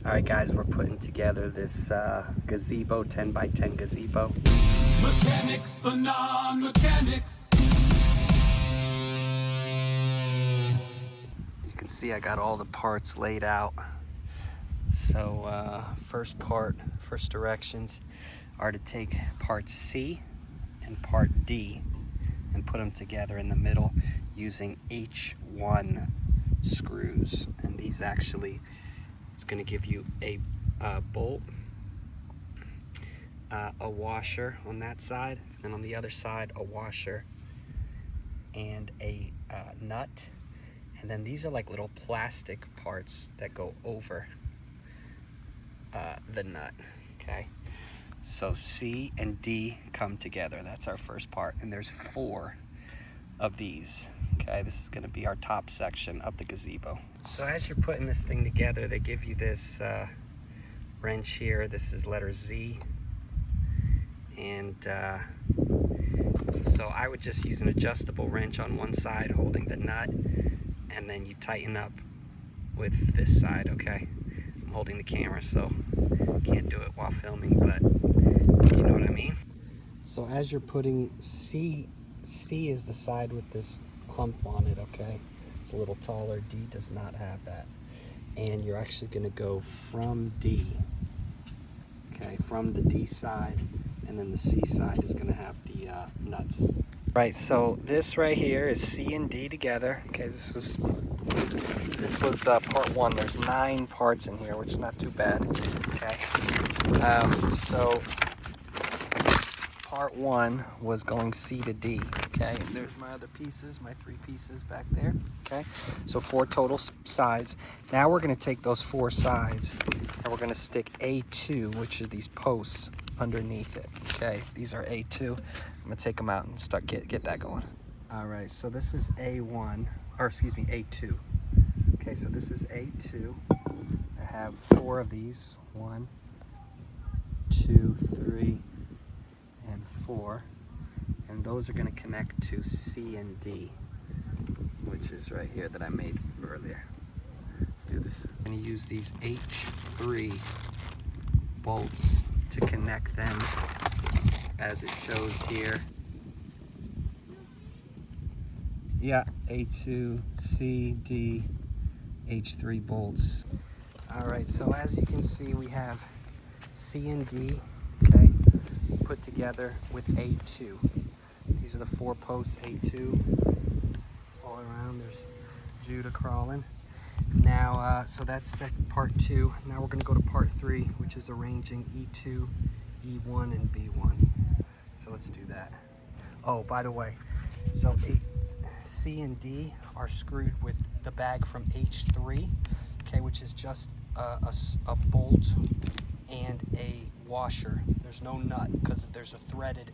Alright guys, we're putting together this gazebo, 10 by 10 gazebo. Mechanics for non-mechanics. You can see I got all the parts laid out. So first directions are to take part C and part D and put them together in the middle using H1 screws. And these actually, it's going to give you a bolt, a washer on that side, and on the other side a washer and a nut. And then these are like little plastic parts that go over the nut. Okay, so C and D come together. That's our first part, and there's 4 of these. Okay, this is going to be our top section of the gazebo. So as you're putting this thing together, they give you this wrench here. This is letter Z, and so I would just use an adjustable wrench on one side holding the nut, and then you tighten up with this side. Okay, I'm holding the camera, so can't do it while filming, but you know what I mean. So as you're putting C is the side with this hump on it. Okay, it's a little taller. D does not have that, and you're actually going to go from D. Okay, from the D side, and then the C side is going to have the nuts. Right, so this right here is C and D together. Okay, this was part 1. There's 9 parts in here, which is not too bad. Okay, so part 1 was going C to D. Okay, and there's my other pieces, my 3 pieces back there. Okay, so 4 total sides. Now we're going to take those 4 sides and we're going to stick A2, which are these posts, underneath it. Okay, these are A2. I'm going to take them out and start get that going. All right, so this is A1, or excuse me, A2. Okay, so this is A2. I have 4 of these. 1, 2, 3, and 4. And those are going to connect to C and D, which is right here that I made earlier. Let's do this. I'm going to use these H3 bolts to connect them as it shows here. Yeah, A2, C, D, H3 bolts. All right, so as you can see, we have C and D, okay, put together with A2. These are the 4 posts, A2, all around. There's Judah crawling. Now, so that's part 2. Now we're going to go to part 3, which is arranging E2, E1, and B1. So let's do that. Oh, by the way, so C and D are screwed with the bag from H3, okay, which is just a bolt and a washer. There's no nut because there's a threaded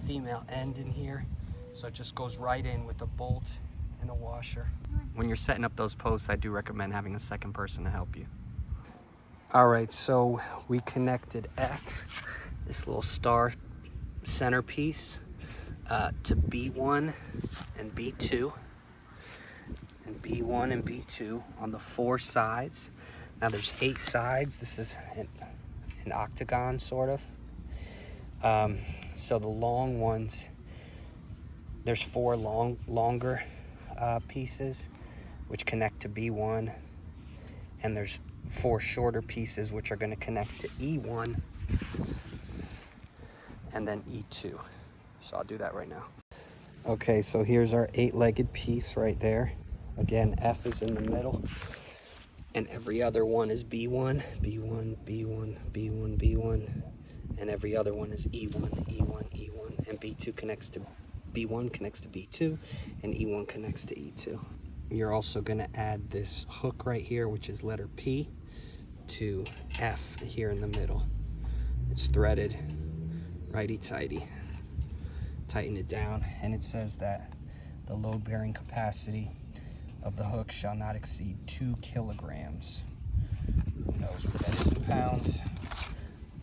female end in here, so it just goes right in with a bolt and a washer. When you're setting up those posts, I do recommend having a second person to help you. All right, so we connected F, this little star centerpiece, to B1 and B2, and B1 and B2 on the 4 sides. Now there's 8 sides. This is an octagon, sort of. So the long ones, there's 4 longer pieces which connect to B1, and there's 4 shorter pieces which are going to connect to E1 and then E2. So I'll do that right now. Okay, so here's our 8-legged piece right there. Again, F is in the middle, and every other one is B1, B1, B1, B1, B1, and every other one is E1, E1, E1, and B2 connects to B1 connects to B2, and E1 connects to E2. You're also going to add this hook right here, which is letter P, to F here in the middle. It's threaded righty-tighty. Tighten it down, and it says that the load-bearing capacity of the hook shall not exceed 2 kilograms. Who knows what that is in pounds?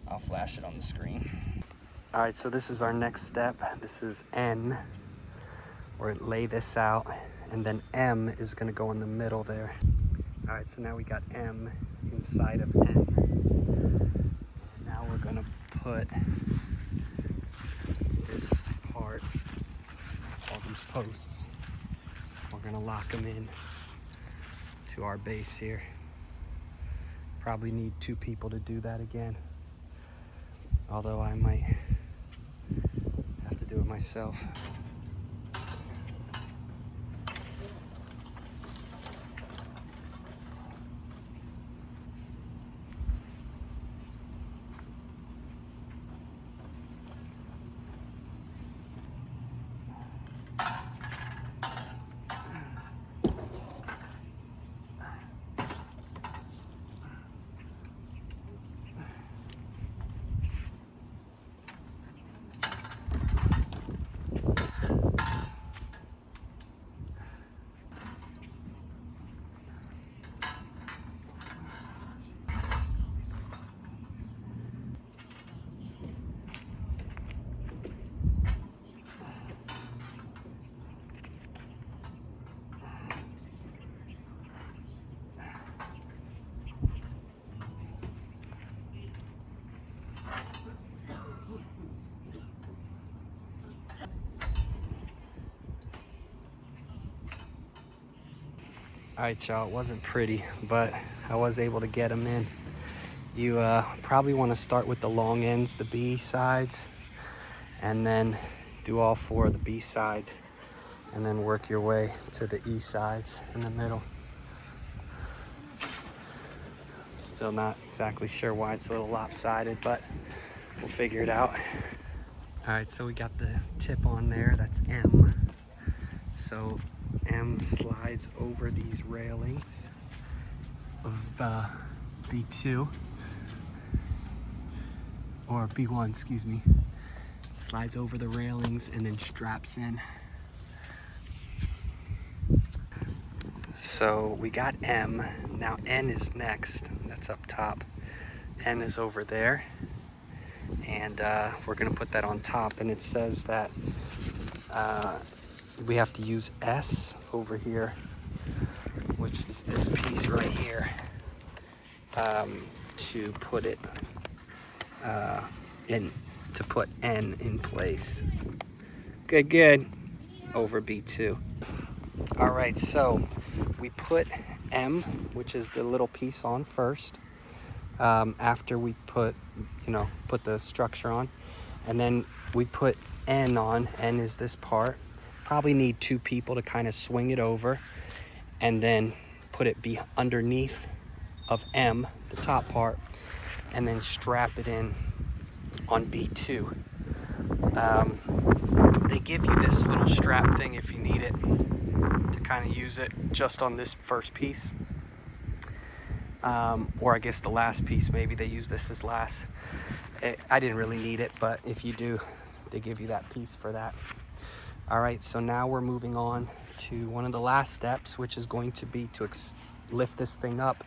I'll flash it on the screen. All right, so this is our next step. This is N, where lay this out, and then M is going to go in the middle there. All right, so now we got M inside of N. And now we're gonna put this part, all these posts, we're gonna lock them in to our base here. Probably need 2 people to do that again, although I might have to do it myself. All right, y'all, it wasn't pretty, but I was able to get them in. You probably want to start with the long ends, the B sides, and then do all 4 of the B sides, and then work your way to the E sides in the middle. Still not exactly sure why it's a little lopsided, but we'll figure it out. All right, so we got the tip on there, that's M. So M slides over these railings of B2, or B1, excuse me. Slides over the railings and then straps in. So we got M, now N is next, that's up top. N is over there, and we're gonna put that on top, and it says that we have to use S over here, which is this piece right here, to put it to put N in place. Good, good. Over B2. All right, so we put M, which is the little piece, on first, after we put the structure on, and then we put N on. N is this part. Probably need 2 people to kind of swing it over, and then put it underneath of M, the top part, and then strap it in on B2. They give you this little strap thing if you need it, to kind of use it just on this first piece. Or I guess the last piece, maybe they use this as last. I didn't really need it, but if you do, they give you that piece for that. All right, so now we're moving on to one of the last steps, which is going to be to lift this thing up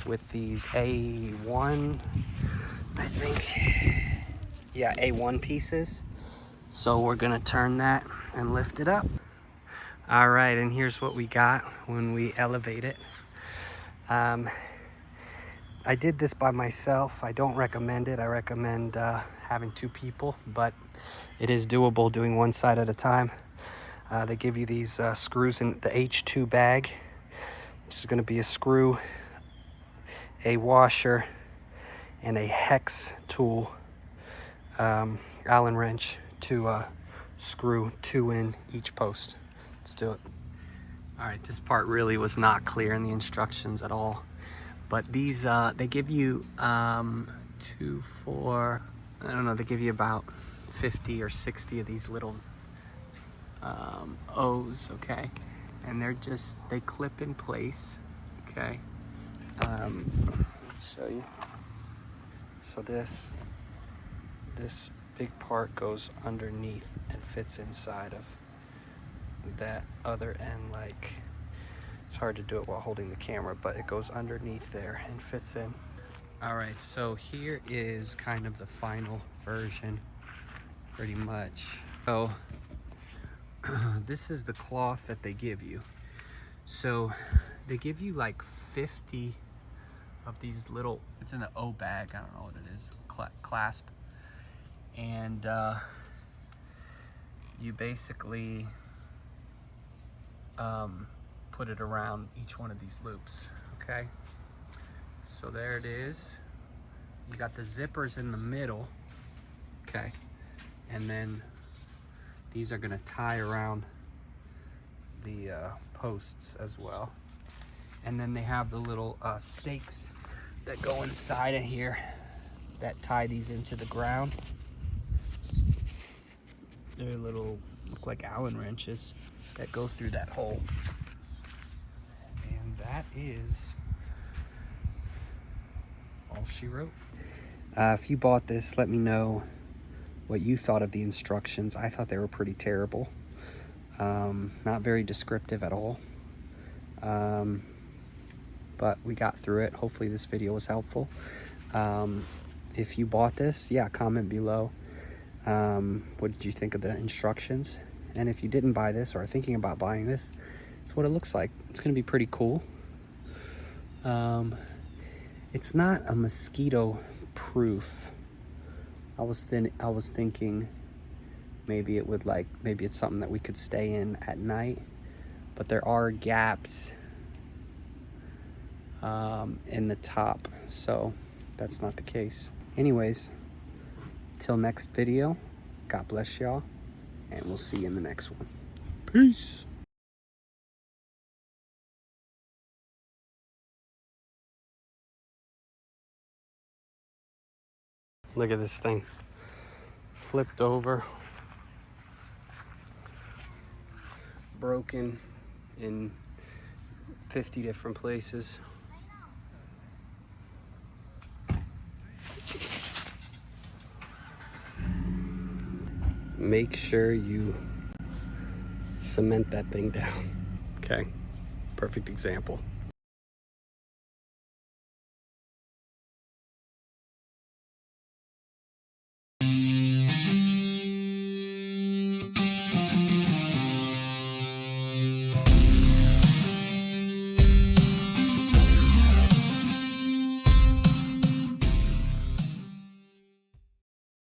with these A1, I think. Yeah, A1 pieces. So we're gonna turn that and lift it up. All right, and here's what we got when we elevate it. I did this by myself. I don't recommend it. I recommend having 2 people, but it is doable doing one side at a time. They give you these screws in the H2 bag, which is gonna be a screw, a washer, and a hex tool, Allen wrench, to screw 2 in each post. Let's do it. All right, this part really was not clear in the instructions at all, but these they give you 2, 4, I don't know, they give you about 50 or 60 of these little O's, okay, and they clip in place, okay. Let me show you. So this big part goes underneath and fits inside of that other end. Like, it's hard to do it while holding the camera, but it goes underneath there and fits in. All right, so here is kind of the final version, pretty much. So this is the cloth that they give you. So they give you like 50 of these little, it's in an O bag, I don't know what it is, clasp. And you basically put it around each one of these loops, okay? So there it is. You got the zippers in the middle, okay? And then these are gonna tie around the posts as well. And then they have the little stakes that go inside of here that tie these into the ground. They're little, look like Allen wrenches that go through that hole. And that is all she wrote. If you bought this, let me know what you thought of the instructions. I thought they were pretty terrible. Not very descriptive at all. But we got through it. Hopefully this video was helpful. If you bought this, yeah, comment below. What did you think of the instructions? And if you didn't buy this or are thinking about buying this, it's what it looks like. It's gonna be pretty cool. It's not a mosquito proof. I was thinking maybe it would, like, maybe it's something that we could stay in at night, but there are gaps in the top, so that's not the case. Anyways, till next video, God bless y'all, and we'll see you in the next one. Peace. Look at this thing. Flipped over. Broken in 50 different places. Make sure you cement that thing down. Okay, perfect example.